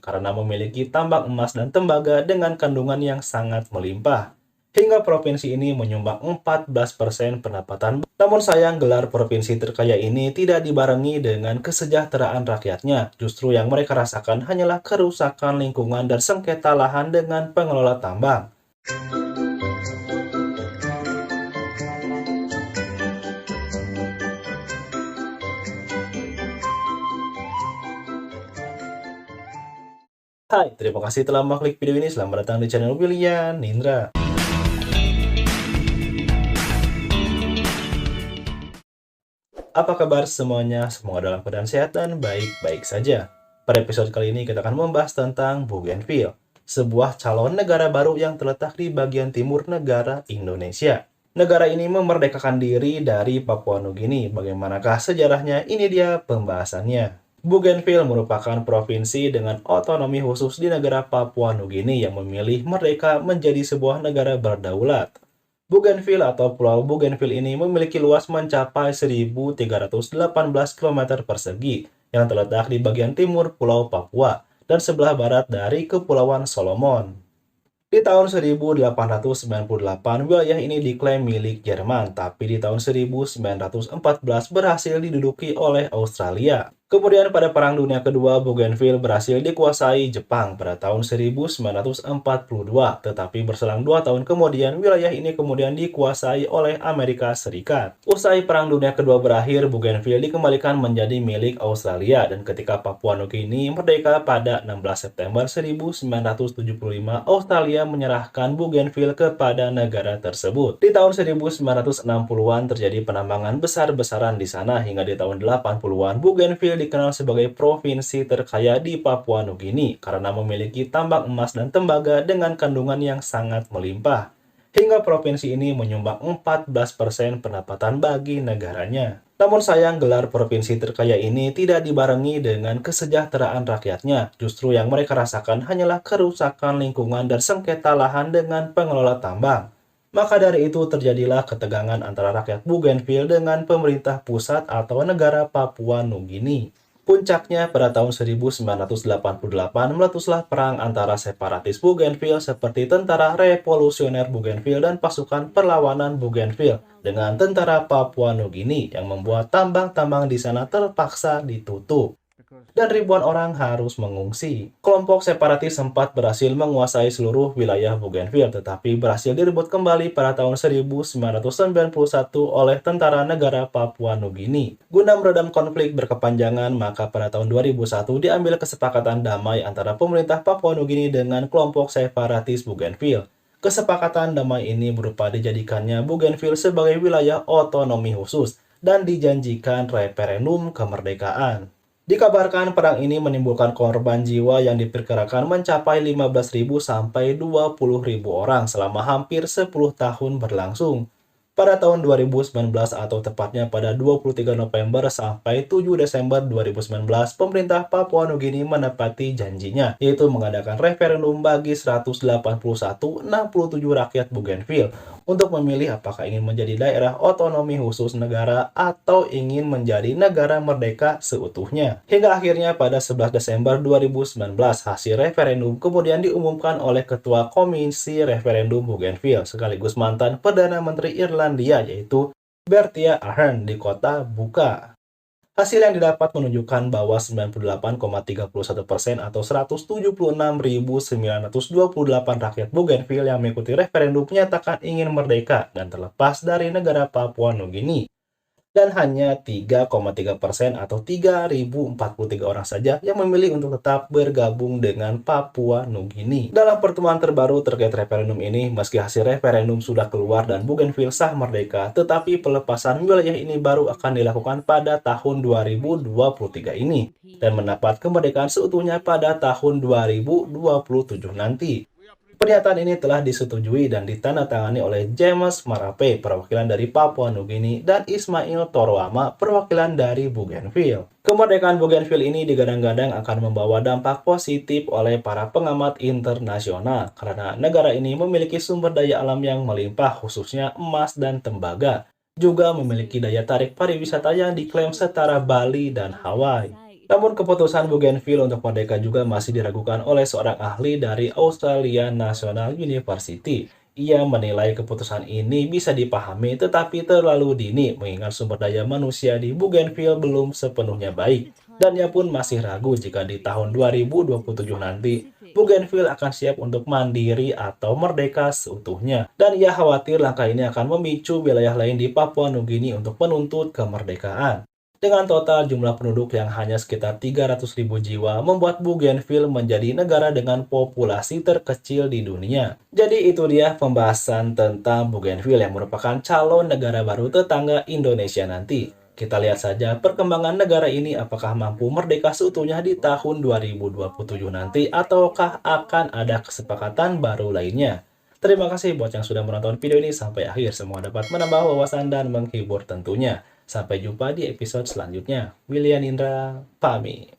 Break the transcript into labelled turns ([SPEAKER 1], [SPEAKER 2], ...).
[SPEAKER 1] karena memiliki tambang emas dan tembaga dengan kandungan yang sangat melimpah. Hingga provinsi ini menyumbang 14% pendapatan. Namun sayang, gelar provinsi terkaya ini tidak dibarengi dengan kesejahteraan rakyatnya. Justru yang mereka rasakan hanyalah kerusakan lingkungan dan sengketa lahan dengan pengelola tambang. Hai, terima kasih telah mengklik video ini. Selamat datang di channel William Nindra. Apa kabar semuanya? Semoga dalam keadaan sehat dan baik-baik saja. Pada episode kali ini kita akan membahas tentang Bougainville, sebuah calon negara baru yang terletak di bagian timur negara Indonesia. Negara ini memerdekakan diri dari Papua Nugini. Bagaimanakah sejarahnya? Ini dia pembahasannya. Bougainville merupakan provinsi dengan otonomi khusus di negara Papua Nugini yang memilih merdeka menjadi sebuah negara berdaulat. Bougainville atau Pulau Bougainville ini memiliki luas mencapai 1.318 km persegi yang terletak di bagian timur Pulau Papua dan sebelah barat dari Kepulauan Solomon. Di tahun 1898, wilayah ini diklaim milik Jerman, tapi di tahun 1914 berhasil diduduki oleh Australia. Kemudian pada Perang Dunia Kedua, Bougainville berhasil dikuasai Jepang pada tahun 1942, tetapi berselang 2 tahun kemudian, wilayah ini kemudian dikuasai oleh Amerika Serikat. Usai Perang Dunia Kedua berakhir, Bougainville dikembalikan menjadi milik Australia, dan ketika Papua Nugini merdeka pada 16 September 1975, Australia menyerahkan Bougainville kepada negara tersebut. Di tahun 1960-an terjadi penambangan besar-besaran di sana, hingga di tahun 80-an Bougainville dikenal sebagai provinsi terkaya di Papua Nugini karena memiliki tambang emas dan tembaga dengan kandungan yang sangat melimpah. Hingga provinsi ini menyumbang 14% pendapatan bagi negaranya. Namun sayang, gelar provinsi terkaya ini tidak dibarengi dengan kesejahteraan rakyatnya. Justru yang mereka rasakan hanyalah kerusakan lingkungan dan sengketa lahan dengan pengelola tambang. Maka dari itu terjadilah ketegangan antara rakyat Bougainville dengan pemerintah pusat atau negara Papua Nugini. Puncaknya pada tahun 1988 meletuslah perang antara separatis Bougainville seperti Tentara Revolusioner Bougainville dan pasukan perlawanan Bougainville dengan tentara Papua Nugini yang membuat tambang-tambang di sana terpaksa ditutup dan ribuan orang harus mengungsi. Kelompok separatis sempat berhasil menguasai seluruh wilayah Bougainville, tetapi berhasil direbut kembali pada tahun 1991 oleh tentara negara Papua Nugini. Guna meredam konflik berkepanjangan, maka pada tahun 2001 diambil kesepakatan damai antara pemerintah Papua Nugini dengan kelompok separatis Bougainville. Kesepakatan damai ini berupa dijadikannya Bougainville sebagai wilayah otonomi khusus dan dijanjikan referendum kemerdekaan. Dikabarkan perang ini menimbulkan korban jiwa yang diperkirakan mencapai 15.000 sampai 20.000 orang selama hampir 10 tahun berlangsung. Pada tahun 2019 atau tepatnya pada 23 November sampai 7 Desember 2019, pemerintah Papua Nugini menepati janjinya, yaitu mengadakan referendum bagi 181,67 rakyat Bougainville untuk memilih apakah ingin menjadi daerah otonomi khusus negara atau ingin menjadi negara merdeka seutuhnya. Hingga akhirnya pada 11 Desember 2019, hasil referendum kemudian diumumkan oleh Ketua Komisi Referendum Bougainville sekaligus mantan Perdana Menteri Irlandia, yaitu Bertie Ahern di kota Buka. Hasil yang didapat menunjukkan bahwa 98,31% atau 176.928 rakyat Bougainville yang mengikuti referendum menyatakan ingin merdeka dan terlepas dari negara Papua Nugini. Dan hanya 3,3% atau 3.043 orang saja yang memilih untuk tetap bergabung dengan Papua Nugini. Dalam pertemuan terbaru terkait referendum ini, meski hasil referendum sudah keluar dan Bougainville sah merdeka, tetapi pelepasan wilayah ini baru akan dilakukan pada tahun 2023 ini dan mendapat kemerdekaan seutuhnya pada tahun 2027 nanti. Pernyataan ini telah disetujui dan ditandatangani oleh James Marape, perwakilan dari Papua Nugini, dan Ismail Toroama, perwakilan dari Bougainville. Kemerdekaan Bougainville ini digadang-gadang akan membawa dampak positif oleh para pengamat internasional, karena negara ini memiliki sumber daya alam yang melimpah, khususnya emas dan tembaga. Juga memiliki daya tarik pariwisata yang diklaim setara Bali dan Hawaii. Namun keputusan Bougainville untuk merdeka juga masih diragukan oleh seorang ahli dari Australian National University. Ia menilai keputusan ini bisa dipahami tetapi terlalu dini mengingat sumber daya manusia di Bougainville belum sepenuhnya baik. Dan ia pun masih ragu jika di tahun 2027 nanti Bougainville akan siap untuk mandiri atau merdeka seutuhnya. Dan ia khawatir langkah ini akan memicu wilayah lain di Papua Nugini untuk menuntut kemerdekaan. Dengan total jumlah penduduk yang hanya sekitar 300.000 jiwa, membuat Bougainville menjadi negara dengan populasi terkecil di dunia. Jadi itu dia pembahasan tentang Bougainville yang merupakan calon negara baru tetangga Indonesia nanti. Kita lihat saja perkembangan negara ini apakah mampu merdeka seutuhnya di tahun 2027 nanti ataukah akan ada kesepakatan baru lainnya. Terima kasih buat yang sudah menonton video ini sampai akhir. Semoga dapat menambah wawasan dan menghibur tentunya. Sampai jumpa di episode selanjutnya. William Indra, pamit.